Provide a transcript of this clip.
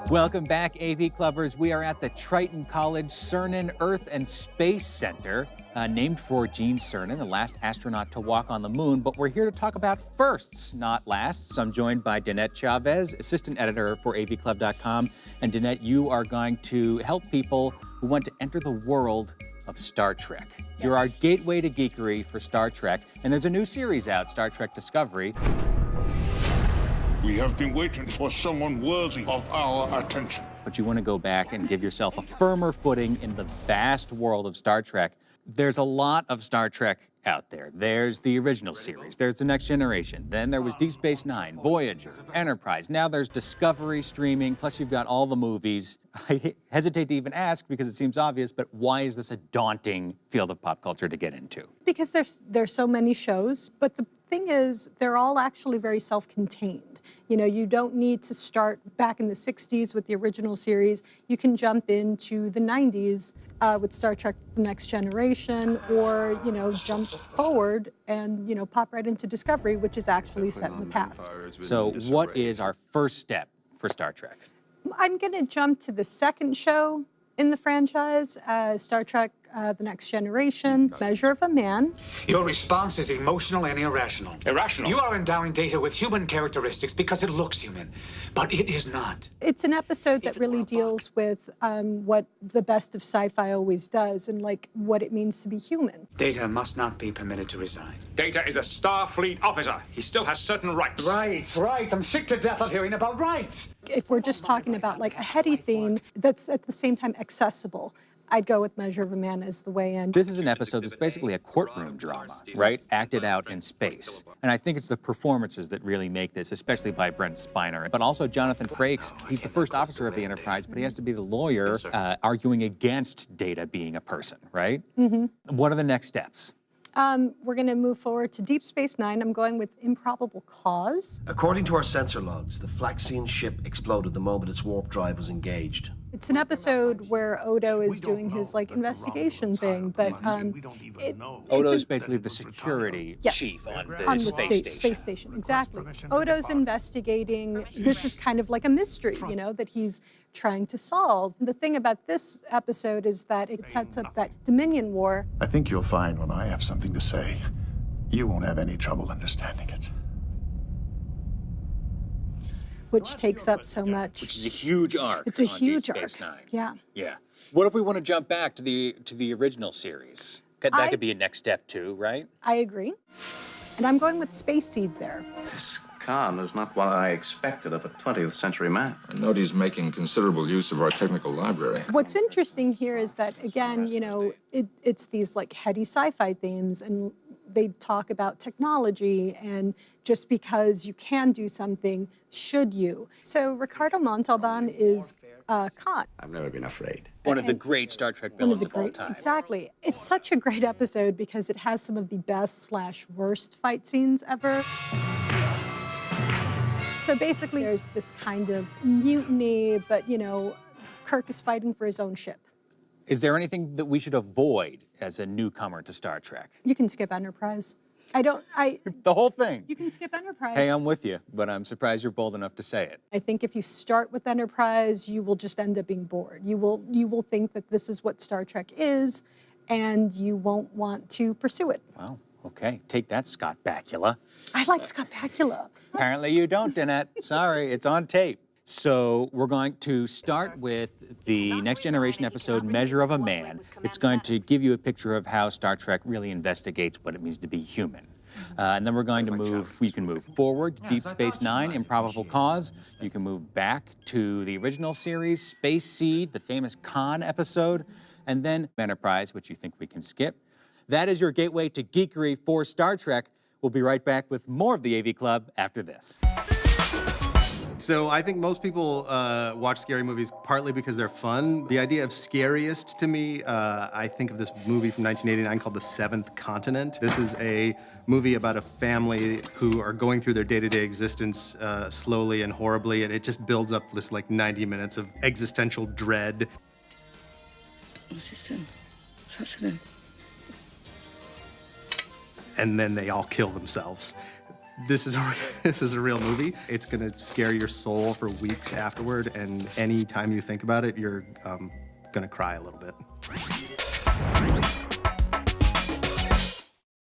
Welcome back, AV Clubbers. We are at the Triton College Cernan Earth and Space Center, named for Gene Cernan, the last astronaut to walk on the moon. But we're here to talk about firsts, not lasts. I'm joined by Danette Chavez, assistant editor for avclub.com. And Danette, you are going to help people who want to enter the world of Star Trek. Yes. You're our gateway to geekery for Star Trek. And there's a new series out, Star Trek Discovery. We have been waiting for someone worthy of our attention. But you want to go back and give yourself a firmer footing in the vast world of Star Trek. There's a lot of Star Trek out there. There's the original series, there's the Next Generation, then there was Deep Space Nine, Voyager, Enterprise, now there's Discovery streaming, plus you've got all the movies. I hesitate to even ask because it seems obvious, but why is this a daunting field of pop culture to get into? Because there's so many shows, but the thing is, they're all actually very self-contained. You know, you don't need to start back in the 60s with the original series. You can jump into the 90s with Star Trek The Next Generation, or, you know, jump forward and, you know, pop right into Discovery, which is actually set in the past. So what is our first step for Star Trek? I'm going to jump to the second show in the franchise, Star Trek The Next Generation, Measure of a Man. Your response is emotional and irrational. Irrational? You are endowing Data with human characteristics because it looks human, but it is not. It's an episode that really deals with what the best of sci-fi always does, and like what it means to be human. Data must not be permitted to resign. Data is a Starfleet officer. He still has certain rights. Right. I'm sick to death of hearing about rights. If we're just talking about like a heady theme that's at the same time accessible, I'd go with Measure of a Man as the way in. This is an episode that's basically a courtroom drama, right? Acted out in space. And I think it's the performances that really make this, especially by Brent Spiner. But also Jonathan Frakes, he's the first officer of the Enterprise, but he has to be the lawyer arguing against Data being a person, right? Mm-hmm. What are the next steps? We're going to move forward to Deep Space Nine. I'm going with Improbable Cause. According to our sensor logs, the Flaxian ship exploded the moment its warp drive was engaged. It's an episode where Odo is doing his like investigation thing, but Odo's basically the security chief on the space station. Exactly. Odo's investigating. This is kind of like a mystery, you know, that he's trying to solve. The thing about this episode is that it sets up that Dominion War. I think you'll find when I have something to say, you won't have any trouble understanding it. Which takes up so much. Which is a huge arc. It's a huge arc. Deep Space Nine. Yeah. Yeah. What if we want to jump back to the original series? That could be a next step too, right? I agree. And I'm going with Space Seed there. This Khan is not what I expected of a 20th century man. I note he's making considerable use of our technical library. What's interesting here is that, again, you know, it's these like heady sci-fi themes, and they talk about technology, and just because you can do something, should you? So Ricardo Montalban is Khan. I've never been afraid. One of the great Star Trek villains of all time. Exactly. It's such a great episode because it has some of the best/worst fight scenes ever. So basically, there's this kind of mutiny, but, you know, Kirk is fighting for his own ship. Is there anything that we should avoid as a newcomer to Star Trek? You can skip Enterprise. The whole thing? You can skip Enterprise. Hey, I'm with you, but I'm surprised you're bold enough to say it. I think if you start with Enterprise, you will just end up being bored. You will think that this is what Star Trek is, and you won't want to pursue it. Wow. Okay, take that, Scott Bakula. I like Scott Bakula. Apparently you don't, Danette. Sorry, it's on tape. So we're going to start with the Next Generation episode, Measure of a Man. It's going to give you a picture of how Star Trek really investigates what it means to be human. And then we're going to we can move forward, Deep Space Nine, Improbable Cause. You can move back to the original series, Space Seed, the famous Khan episode, and then Enterprise, which you think we can skip. That is your gateway to geekery for Star Trek. We'll be right back with more of the AV Club after this. So I think most people watch scary movies partly because they're fun. The idea of scariest to me, I think of this movie from 1989 called The Seventh Continent. This is a movie about a family who are going through their day-to-day existence slowly and horribly, and it just builds up this like 90 minutes of existential dread. Was ist denn? Was hast du denn? And then they all kill themselves. this is a real movie. It's gonna scare your soul for weeks afterward, and any time you think about it, you're gonna cry a little bit.